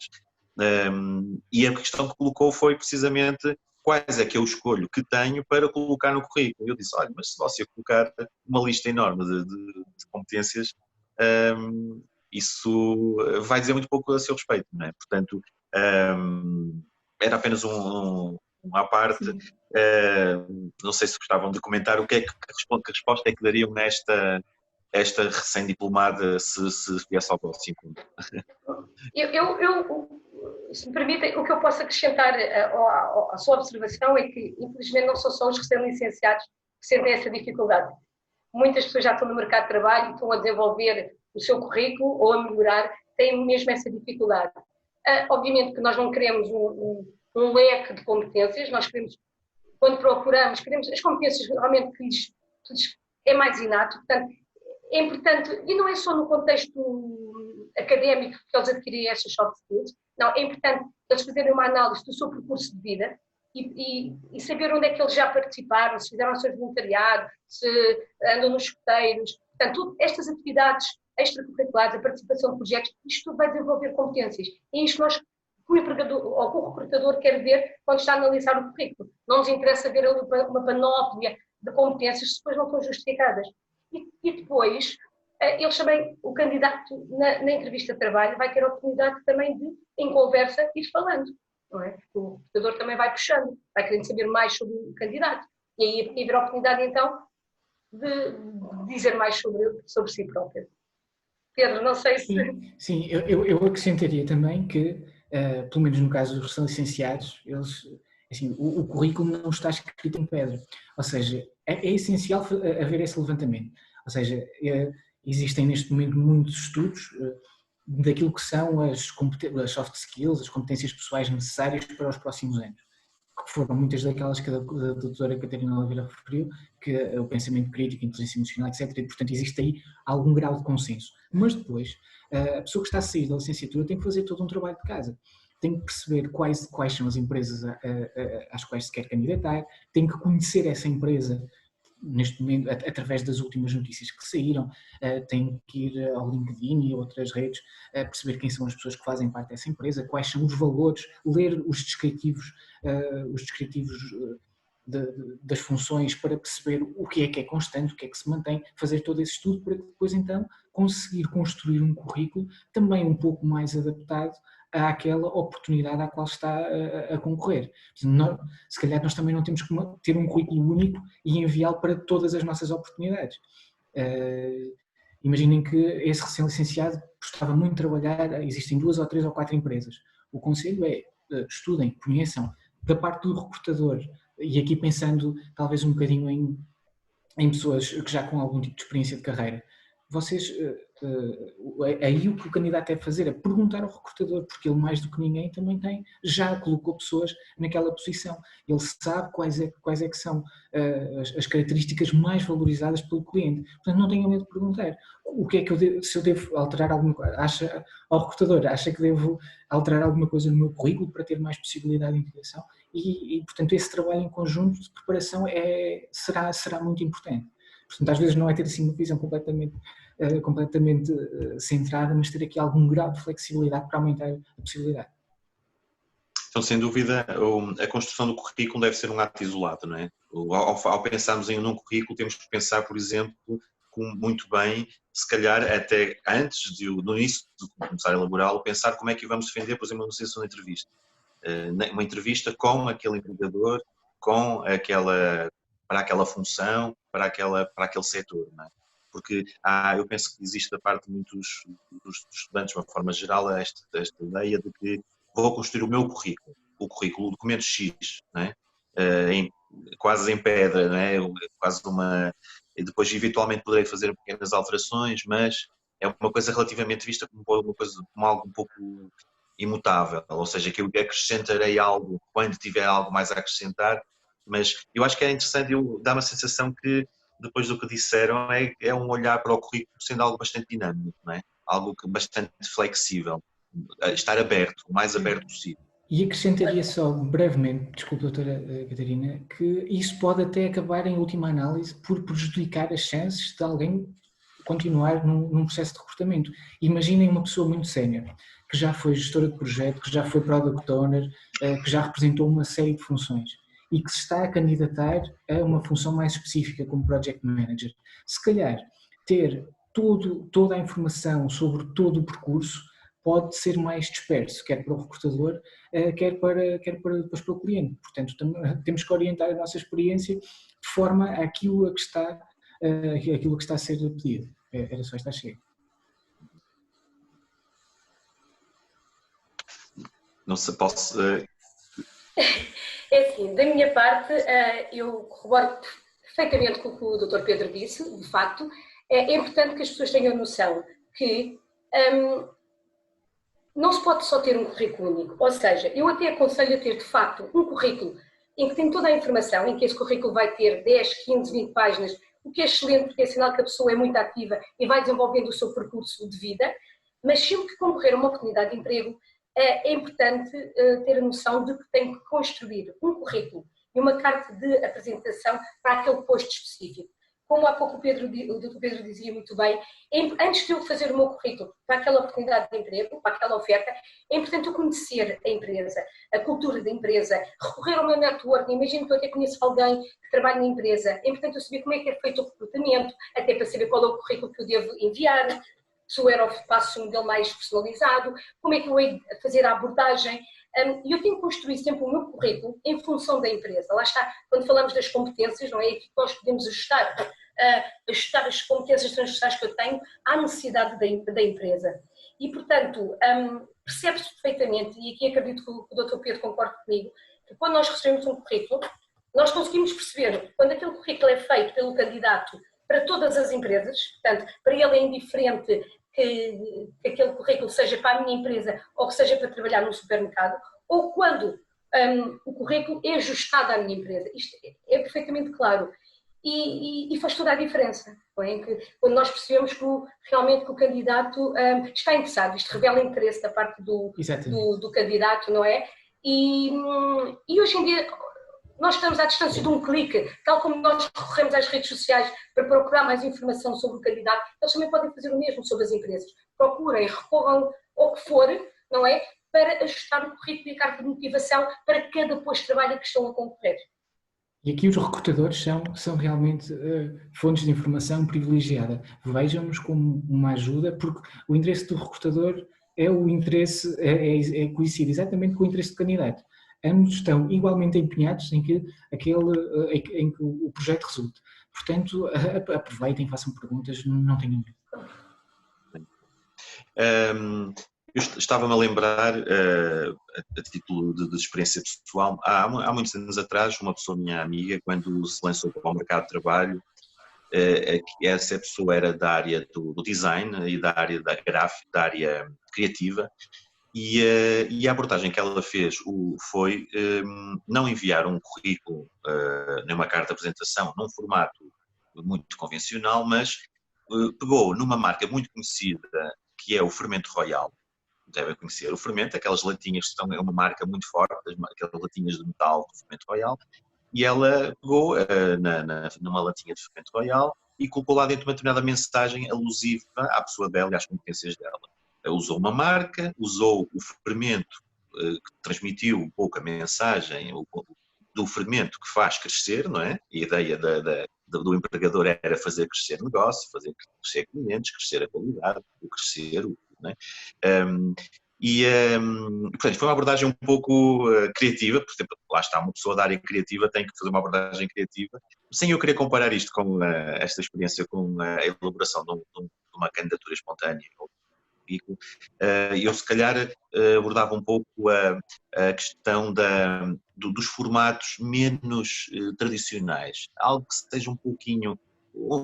e a questão que colocou foi precisamente quais é que eu escolho que tenho para colocar no currículo. Eu disse, olha, mas se você colocar uma lista enorme de competências, isso vai dizer muito pouco a seu respeito, não é? Portanto, era apenas um à parte. Não sei se gostavam de comentar o que é que resposta é que dariam nesta esta recém-diplomada se viesse ao próximo. Se me permitem, o que eu posso acrescentar à sua observação é que, infelizmente, não são só os recém-licenciados que sentem essa dificuldade. Muitas pessoas já estão no mercado de trabalho, estão a desenvolver o seu currículo ou a melhorar, têm mesmo essa dificuldade. Obviamente que nós não queremos um leque de competências, nós queremos, quando procuramos, queremos as competências realmente que lhes é mais inato, portanto, é importante, e não é só no contexto académico que eles adquirem estas soft skills, não, é importante eles fazerem uma análise do seu percurso de vida e saber onde é que eles já participaram, se fizeram o seu voluntariado, se andam nos escuteiros, portanto, estas atividades extracurriculares, a participação de projetos, isto tudo vai desenvolver competências. E isto nós, o empregador ou o recrutador quer ver quando está a analisar o currículo. Não nos interessa ver ali uma panóplia de competências que depois não estão justificadas. E depois, eles também, o candidato na entrevista de trabalho vai ter a oportunidade também de, em conversa, ir falando. Não é? O recrutador também vai puxando, vai querendo saber mais sobre o candidato. E aí haver a oportunidade, então, de dizer mais sobre si próprio. Pedro, não sei se... Sim, eu acrescentaria também que, pelo menos no caso dos recém-licenciados, eles, assim, o currículo não está escrito em pedra. Ou seja, é essencial haver esse levantamento. Ou seja, existem neste momento muitos estudos daquilo que são as soft skills, as competências pessoais necessárias para os próximos anos. Que foram muitas daquelas que a doutora Catarina Oliveira referiu, que é o pensamento crítico, a inteligência emocional, etc. E, portanto, existe aí algum grau de consenso. Mas depois, a pessoa que está a sair da licenciatura tem que fazer todo um trabalho de casa. Tem que perceber quais são as empresas às quais se quer candidatar, tem que conhecer essa empresa neste momento, através das últimas notícias que saíram, tem que ir ao LinkedIn e outras redes, perceber quem são as pessoas que fazem parte dessa empresa, quais são os valores, ler os descritivos das funções para perceber o que é constante, o que é que se mantém, fazer todo esse estudo para que depois então conseguir construir um currículo também um pouco mais adaptado àquela oportunidade à qual está a concorrer. Se calhar nós também não temos que ter um currículo único e enviá-lo para todas as nossas oportunidades. Imaginem que esse recém-licenciado gostava muito de trabalhar, existem 2 ou 3 ou 4 empresas. O conselho é, estudem, conheçam, da parte do recrutador, e aqui pensando talvez um bocadinho em pessoas que já com algum tipo de experiência de carreira, vocês, aí o que o candidato deve fazer é perguntar ao recrutador, porque ele mais do que ninguém também já colocou pessoas naquela posição, ele sabe quais é que são as características mais valorizadas pelo cliente, portanto não tenham medo de perguntar, o que é que se eu devo alterar alguma coisa, ao recrutador, acha que devo alterar alguma coisa no meu currículo para ter mais possibilidade de integração e portanto esse trabalho em conjunto de preparação será muito importante. Portanto, às vezes não é ter assim uma visão completamente centrada, mas ter aqui algum grau de flexibilidade para aumentar a possibilidade. Então, sem dúvida, a construção do currículo deve ser um ato isolado, não é? Ao pensarmos em um currículo, temos que pensar, por exemplo, muito bem, se calhar até antes, no início de começar a elaborá-lo, pensar como é que vamos defender, por exemplo, uma entrevista. Uma entrevista com aquele empregador, para aquela função, para aquele setor, não é? Porque eu penso que existe da parte de muitos dos estudantes, de uma forma geral, esta ideia de que vou construir o meu currículo, o documento X, não é? Quase em pedra, não é? E depois eventualmente poderei fazer pequenas alterações, mas é uma coisa relativamente vista como algo um pouco imutável, ou seja, que eu acrescentarei algo quando tiver algo mais a acrescentar, mas eu acho que é interessante, dá uma sensação que depois do que disseram é um olhar para o currículo sendo algo bastante dinâmico, não é? Algo bastante flexível, estar aberto, o mais aberto possível. E acrescentaria só brevemente, desculpe, doutora Catarina, que isso pode até acabar em última análise por prejudicar as chances de alguém continuar num processo de recrutamento. Imaginem uma pessoa muito sénior, que já foi gestora de projeto, que já foi product owner, que já representou uma série de funções e que se está a candidatar a uma função mais específica como project manager. Se calhar ter toda a informação sobre todo o percurso pode ser mais disperso, quer para o recrutador, quer depois para o cliente. Portanto, temos que orientar a nossa experiência de forma àquilo a que está a ser pedido. Era só esta chega. Não sei, posso... É assim, da minha parte, eu corroboro perfeitamente com o que o Dr. Pedro disse, de facto. É importante que as pessoas tenham noção que não se pode só ter um currículo único, ou seja, eu até aconselho a ter de facto um currículo em que tem toda a informação, em que esse currículo vai ter 10, 15, 20 páginas, o que é excelente porque é sinal que a pessoa é muito ativa e vai desenvolvendo o seu percurso de vida, mas sempre que concorrer a uma oportunidade de emprego, é importante ter a noção de que tem que construir um currículo e uma carta de apresentação para aquele posto específico. Como há pouco o Dr. Pedro dizia muito bem, antes de eu fazer o meu currículo para aquela oportunidade de emprego, para aquela oferta, é importante eu conhecer a empresa, a cultura da empresa, recorrer ao meu network. Imagino que eu até conheço alguém que trabalha na empresa. É importante eu saber como é que é feito o recrutamento, até para saber qual é o currículo que eu devo enviar, se eu faço um modelo mais personalizado, como é que eu hei de fazer a abordagem. E eu tenho que construir sempre o meu currículo em função da empresa. Lá está, quando falamos das competências, não é aqui que nós podemos ajustar as competências transversais que eu tenho à necessidade da empresa. E, portanto, percebe-se perfeitamente, e aqui acredito que o Dr. Pedro concorde comigo, que quando nós recebemos um currículo, nós conseguimos perceber quando aquele currículo é feito pelo candidato para todas as empresas, portanto, para ele é indiferente que aquele currículo seja para a minha empresa ou que seja para trabalhar num supermercado, ou quando o currículo é ajustado à minha empresa. Isto é perfeitamente claro e faz toda a diferença. Não é? Quando nós percebemos que realmente que o candidato está interessado, isto revela interesse da parte do candidato, não é? E hoje em dia nós estamos à distância de um clique, tal como nós recorremos às redes sociais para procurar mais informação sobre o candidato, eles também podem fazer o mesmo sobre as empresas. Procurem, recorram ao que for, não é? Para ajustar o currículo e a carta de motivação para cada posto de trabalho a que estão a concorrer. E aqui os recrutadores são realmente fontes de informação privilegiada. Vejam-nos como uma ajuda, porque o interesse do recrutador é o interesse, coincide exatamente com o interesse do candidato. Ambos estão igualmente empenhados em que o projeto resulte. Portanto, aproveitem, façam perguntas, não tenham medo. Eu estava-me a lembrar, a título de experiência pessoal, há muitos anos atrás, uma pessoa minha amiga, quando se lançou para o mercado de trabalho, essa pessoa era da área do design e da área da gráfica, da área criativa, e a abordagem que ela fez foi não enviar um currículo, nem uma carta de apresentação, num formato muito convencional, mas pegou numa marca muito conhecida, que é o Fermento Royal. Devem conhecer o fermento, aquelas latinhas que é uma marca muito forte, aquelas latinhas de metal do Fermento Royal, e ela pegou numa latinha de Fermento Royal e colocou lá dentro uma determinada mensagem alusiva à pessoa dela e às competências dela. Usou uma marca, usou o fermento que transmitiu um pouco a mensagem do fermento que faz crescer, não é? E a ideia do empregador era fazer crescer negócio, fazer crescer clientes, crescer a qualidade, crescer, não é? Portanto, foi uma abordagem um pouco criativa, por exemplo, lá está, uma pessoa da área criativa tem que fazer uma abordagem criativa, sem eu querer comparar isto com esta experiência com a elaboração de uma candidatura espontânea. Eu se calhar abordava um pouco a questão dos formatos menos tradicionais, algo que seja um pouquinho,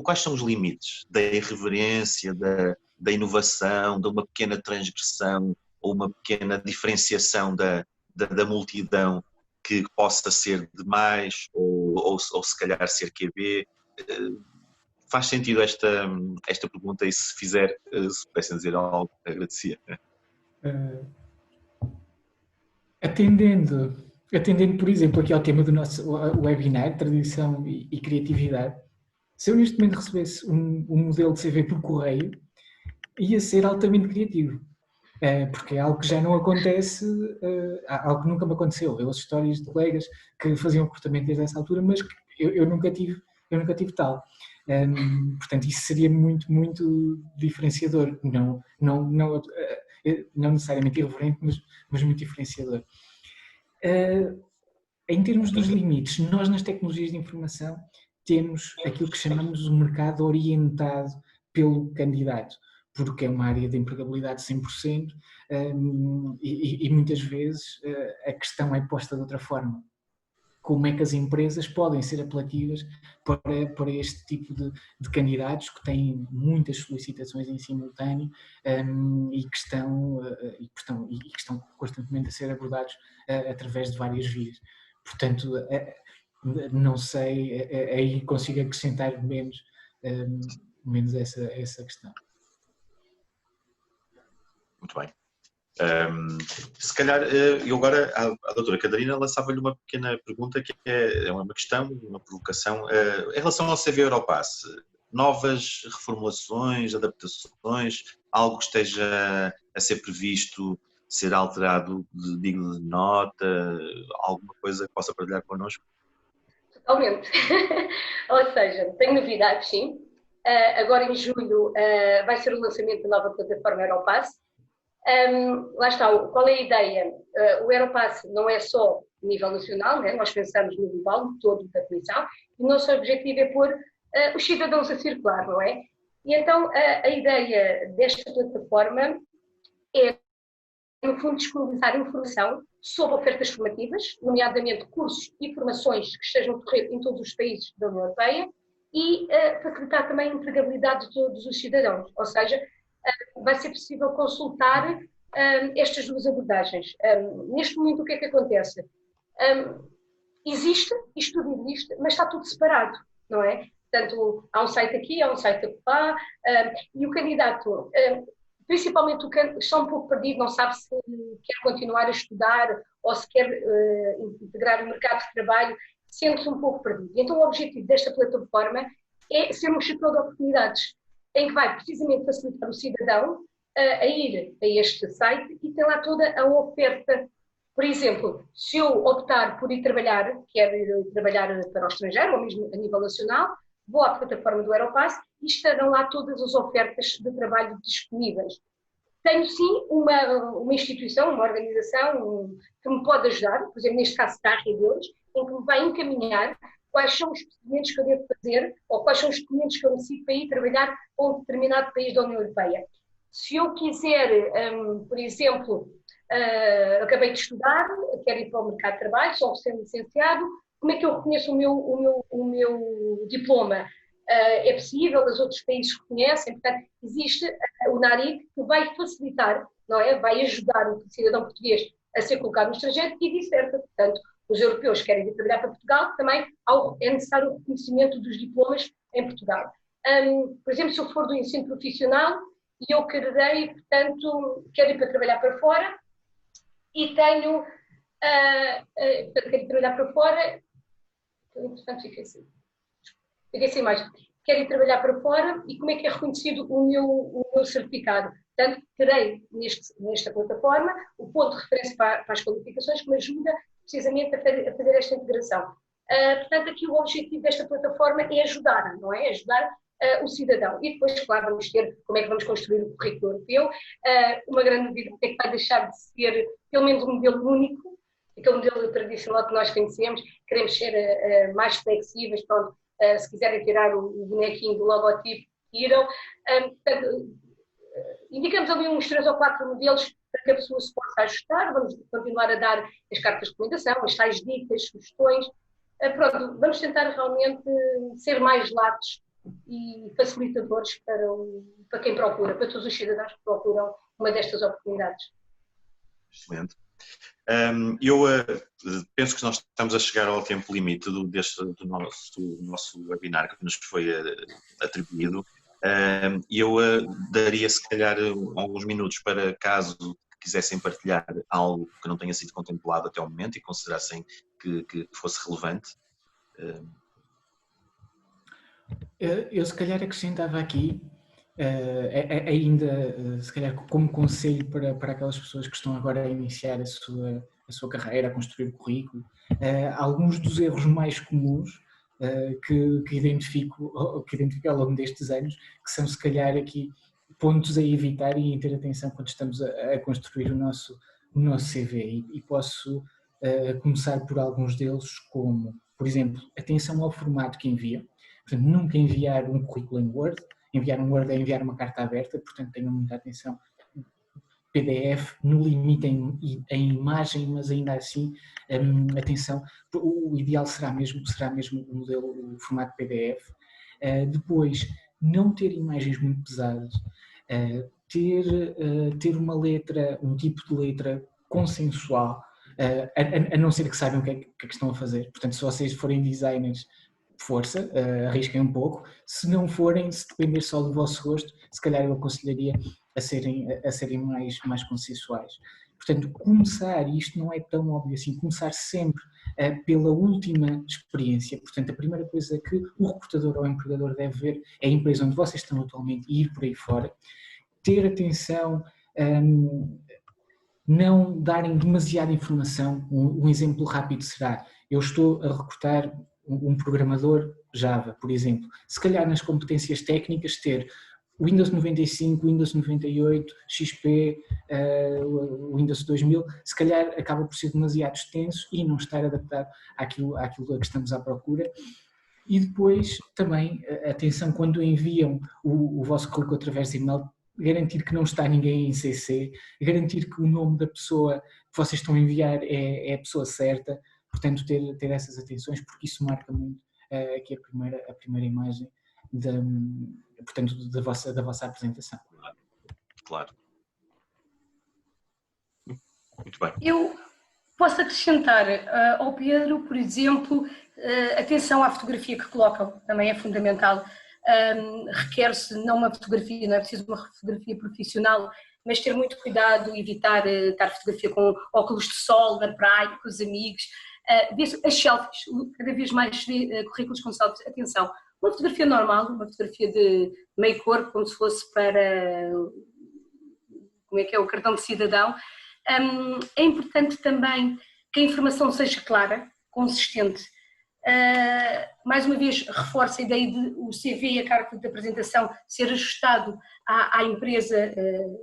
quais são os limites da irreverência, da inovação, de uma pequena transgressão ou uma pequena diferenciação da multidão que possa ser demais ou se calhar ser QB. Faz sentido esta pergunta e se fizer, se pudessem dizer algo, agradecia. Atendendo, por exemplo, aqui ao tema do nosso webinar, tradição e criatividade, se eu neste momento recebesse um modelo de CV por correio, ia ser altamente criativo. Porque é algo que já não acontece, algo que nunca me aconteceu. Eu ouço histórias de colegas que faziam comportamento desde essa altura, mas eu nunca tive tal. Portanto, isso seria muito, muito diferenciador. Não necessariamente irreverente, mas muito diferenciador. Em termos dos limites, nós nas tecnologias de informação temos aquilo que chamamos o mercado orientado pelo candidato, porque é uma área de empregabilidade 100% e muitas vezes a questão é posta de outra forma. Como é que as empresas podem ser apelativas para este tipo de candidatos que têm muitas solicitações em simultâneo e que estão constantemente a ser abordados através de várias vias. Portanto, não sei, aí consigo acrescentar menos essa questão. Muito bem. Se calhar, eu agora, a doutora Catarina lançava-lhe uma pequena pergunta que é uma questão, uma provocação, em relação ao CV Europass. Novas reformulações, adaptações, algo que esteja a ser previsto, ser alterado digno de nota, alguma coisa que possa partilhar connosco? Totalmente. Ou seja, tenho novidades, sim. Agora em julho vai ser o lançamento da nova plataforma Europass. Lá está, qual é a ideia? O Europass não é só a nível nacional, né? Nós pensamos no global, no todo da Comissão, e o nosso objetivo é pôr os cidadãos a circular, não é? E então a ideia desta plataforma é, no fundo, disponibilizar informação sobre ofertas formativas, nomeadamente cursos e formações que estejam a decorrer em todos os países da União Europeia e facilitar também a empregabilidade de todos os cidadãos, ou seja, vai ser possível consultar estas duas abordagens. Neste momento, o que é que acontece? Isto tudo existe, mas está tudo separado, não é? Portanto, há um site aqui, há um site lá, e o candidato, principalmente o que está um pouco perdido, não sabe se quer continuar a estudar ou se quer integrar o mercado de trabalho, sente-se um pouco perdido. Então, o objetivo desta plataforma é ser um chapéu de oportunidades, em que vai precisamente facilitar o cidadão a ir a este site e tem lá toda a oferta. Por exemplo, se eu optar por ir trabalhar, quero ir trabalhar para o estrangeiro ou mesmo a nível nacional, vou à plataforma do Europass e estarão lá todas as ofertas de trabalho disponíveis. Tenho sim uma instituição, uma organização que me pode ajudar, por exemplo, neste caso está a Rede deles, em que me vai encaminhar quais são os procedimentos que eu devo fazer ou quais são os documentos que eu necessito para ir trabalhar com um determinado país da União Europeia. Se eu quiser, por exemplo, acabei de estudar, quero ir para o mercado de trabalho, sou recém-licenciado, como é que eu reconheço o meu diploma? É possível, os outros países reconhecem, portanto, existe o NARIC que vai facilitar, não é? Vai ajudar o cidadão português a ser colocado no estrangeiro e vice-versa. Portanto, os europeus que querem vir trabalhar para Portugal, também é necessário o reconhecimento dos diplomas em Portugal. Por exemplo, se eu for do ensino profissional e eu quero ir para trabalhar para fora e quero trabalhar para fora, portanto, fiquei sem mais. quero ir trabalhar para fora e como é que é reconhecido o meu certificado. Portanto, terei nesta plataforma o ponto de referência para as qualificações que me ajuda precisamente a fazer esta integração. Portanto, aqui o objetivo desta plataforma é ajudar, não é? Ajudar o cidadão. E depois, claro, vamos ter como é que vamos construir o currículo europeu. Uma grande dúvida é que vai deixar de ser, pelo menos, um modelo único, aquele modelo tradicional que nós conhecemos. Queremos ser mais flexíveis, pronto, se quiserem tirar o bonequinho do logotipo, tiram. Portanto, indicamos ali uns 3 ou 4 modelos para que a pessoa se possa ajustar. Vamos continuar a dar as cartas de recomendação, as tais dicas, sugestões. Pronto, vamos tentar realmente ser mais latos e facilitadores para quem procura, para todos os cidadãos que procuram uma destas oportunidades. Excelente. Eu penso que nós estamos a chegar ao tempo limite do nosso webinar que nos foi atribuído. Eu daria se calhar alguns minutos para caso quisessem partilhar algo que não tenha sido contemplado até o momento e considerassem que fosse relevante. Eu se calhar acrescentava aqui, ainda se calhar como conselho para aquelas pessoas que estão agora a iniciar a sua carreira, a construir o currículo, alguns dos erros mais comuns que identifico ao longo destes anos, que são se calhar aqui pontos a evitar e a ter atenção quando estamos a construir o nosso CV. E posso começar por alguns deles, como, por exemplo, atenção ao formato que envia. Portanto, nunca enviar um currículo em Word. Enviar um Word é enviar uma carta aberta, portanto tenham muita atenção. PDF, no limite em imagem, mas ainda assim, atenção, o ideal será mesmo o modelo, o formato PDF. Depois, não ter imagens muito pesadas, ter uma letra, um tipo de letra consensual, a não ser que saibam o que é que estão a fazer. Portanto, se vocês forem designers, força, arrisquem um pouco. Se não forem, se depender só do vosso gosto, se calhar eu aconselharia a serem mais consensuais. Portanto, começar, e isto não é tão óbvio assim, começar sempre pela última experiência. Portanto, a primeira coisa que o recrutador ou o empregador deve ver é a empresa onde vocês estão atualmente e ir por aí fora. Ter atenção, não darem demasiada informação. Um exemplo rápido será, eu estou a recrutar um programador Java, por exemplo. Se calhar nas competências técnicas ter Windows 95, Windows 98, XP, Windows 2000, se calhar acaba por ser demasiado extenso e não estar adaptado àquilo a que estamos à procura. E depois também, atenção, quando enviam o vosso currículo através de e-mail, garantir que não está ninguém em CC, garantir que o nome da pessoa que vocês estão a enviar é a pessoa certa. Portanto, ter essas atenções, porque isso marca muito aqui a primeira imagem da vossa apresentação. Claro. Muito bem. Eu posso acrescentar ao Pedro, por exemplo, atenção à fotografia que colocam, também é fundamental. Requer-se não uma fotografia, não é preciso uma fotografia profissional, mas ter muito cuidado, evitar estar fotografia com óculos de sol, na praia, com os amigos. As selfies, cada vez mais currículos com selfies, atenção, uma fotografia normal, uma fotografia de meio corpo, como se fosse para, como é que é, o cartão de cidadão. É importante também que a informação seja clara, consistente. Mais uma vez, reforço a ideia de o CV e a carta de apresentação ser ajustado à empresa,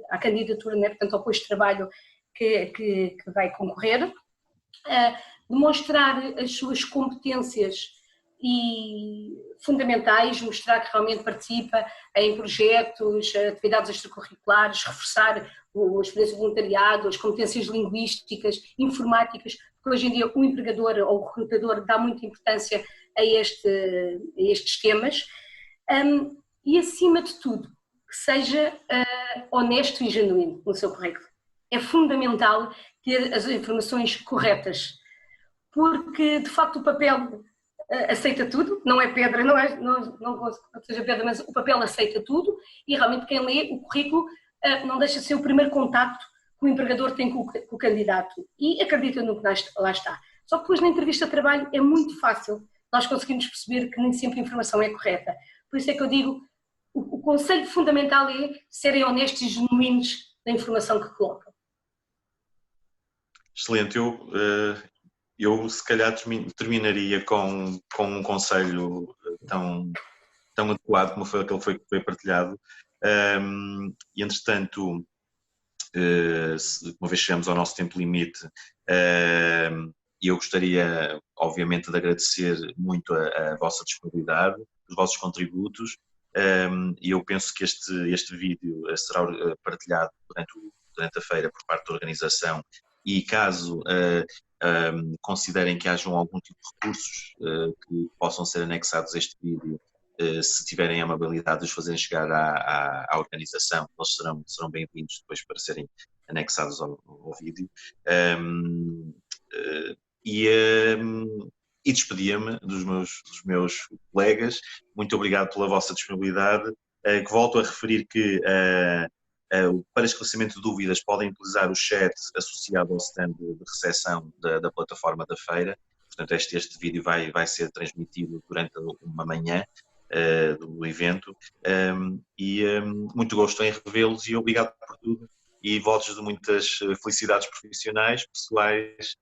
à candidatura, né? Portanto, ao posto de trabalho que vai concorrer. Demonstrar as suas competências fundamentais, mostrar que realmente participa em projetos, atividades extracurriculares, reforçar a experiência de voluntariado, as competências linguísticas, informáticas, porque hoje em dia o empregador ou o recrutador dá muita importância a estes temas. E, acima de tudo, que seja honesto e genuíno no seu currículo. É fundamental ter as informações corretas, porque, de facto, o papel aceita tudo, não é pedra, não seja pedra, mas o papel aceita tudo e realmente quem lê o currículo não deixa de ser o primeiro contacto que o empregador tem com o candidato e acredita no que lá está. Só que depois na entrevista de trabalho é muito fácil nós conseguimos perceber que nem sempre a informação é correta. Por isso é que eu digo, o conselho fundamental é serem honestos e genuínos na informação que colocam. Excelente. Eu se calhar terminaria com um conselho tão adequado como foi aquele que foi partilhado. E entretanto, uma vez chegamos ao nosso tempo limite, e eu gostaria, obviamente, de agradecer muito a vossa disponibilidade, os vossos contributos, e eu penso que este vídeo será partilhado durante a feira por parte da organização, e caso considerem que hajam algum tipo de recursos que possam ser anexados a este vídeo, se tiverem a amabilidade de os fazerem chegar à organização, eles serão bem-vindos depois para serem anexados ao vídeo. E despedia-me dos meus colegas. Muito obrigado pela vossa disponibilidade, que volto a referir que para esclarecimento de dúvidas podem utilizar o chat associado ao stand de recepção da plataforma da feira. Portanto, este vídeo vai ser transmitido durante uma manhã do evento, muito gosto em revê-los e obrigado por tudo, e votos de muitas felicidades profissionais, pessoais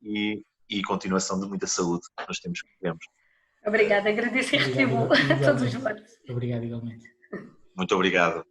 e continuação de muita saúde nos tempos que vivemos. Obrigada, agradeço e retribuo todos os votos. Obrigado igualmente. Muito obrigado.